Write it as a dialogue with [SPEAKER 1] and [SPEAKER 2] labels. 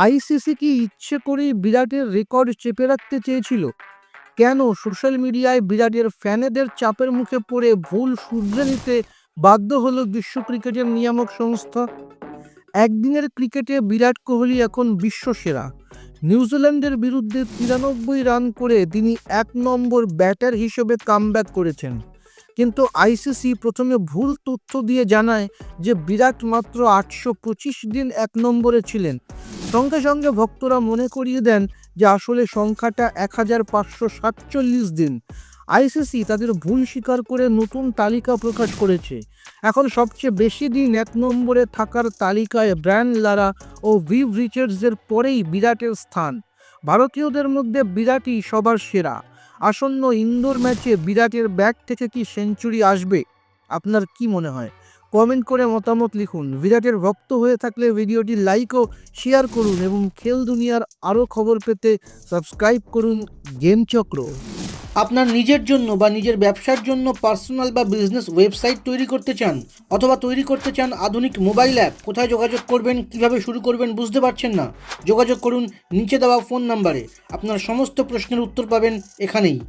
[SPEAKER 1] ICC কি ইচ্ছে করেই বিরাটের রেকর্ড চেপে রাখতে চেয়েছিল? কেন সোশ্যাল মিডিয়ায় বিরাটের ফ্যানেদের চাপের মুখে পড়ে ভুল শুধরে নিতে বাধ্য হলো বিশ্ব ক্রিকেটের নিয়ামক সংস্থা? একদিনের ক্রিকেটে বিরাট কোহলি এখন বিশ্বসেরা। নিউজিল্যান্ডের বিরুদ্ধে 93 রান করে তিনি 1 নম্বর ব্যাটার হিসেবে কামব্যাক করেছেন। কিন্তু আইসিসি প্রথমে ভুল তথ্য দিয়ে জানায় যে বিরাট মাত্র 825 দিন 1 নম্বরে ছিলেন। সঙ্গে সঙ্গে ভক্তরা মনে করিয়ে দেন যে আসলে সংখ্যাটা 1547 দিন। আইসিসি তাদের ভুল স্বীকার করে নতুন তালিকা প্রকাশ করেছে। এখন সবচেয়ে বেশি দিন 1 নম্বরে থাকার তালিকায় ব্রায়ান লারা ও ভিভ রিচার্ডসের পরেই বিরাটের স্থান। ভারতীয়দের মধ্যে বিরাটই সবার সেরা। আসন্ন ইন্দোর ম্যাচে বিরাটের ব্যাট থেকে কি সেঞ্চুরি আসবে? আপনার কি মনে হয়? কমেন্ট করে মতামত লিখুন। বিরাটের ভক্ত হয়ে থাকলে ভিডিওটি লাইক ও শেয়ার করুন এবং খেল দুনিয়ার আরও খবর পেতে সাবস্ক্রাইব করুন গেম চক্র।
[SPEAKER 2] আপনার নিজের জন্য বা নিজের ব্যবসার জন্য পার্সোনাল বা বিজনেস ওয়েবসাইট তৈরি করতে চান অথবা তৈরি করতে চান আধুনিক মোবাইল অ্যাপ, কোথায় যোগাযোগ করবেন, কিভাবে শুরু করবেন বুঝতে পারছেন না? যোগাযোগ করুন নিচে দেওয়া ফোন নাম্বারে। আপনার সমস্ত প্রশ্নের উত্তর পাবেন এখানেই।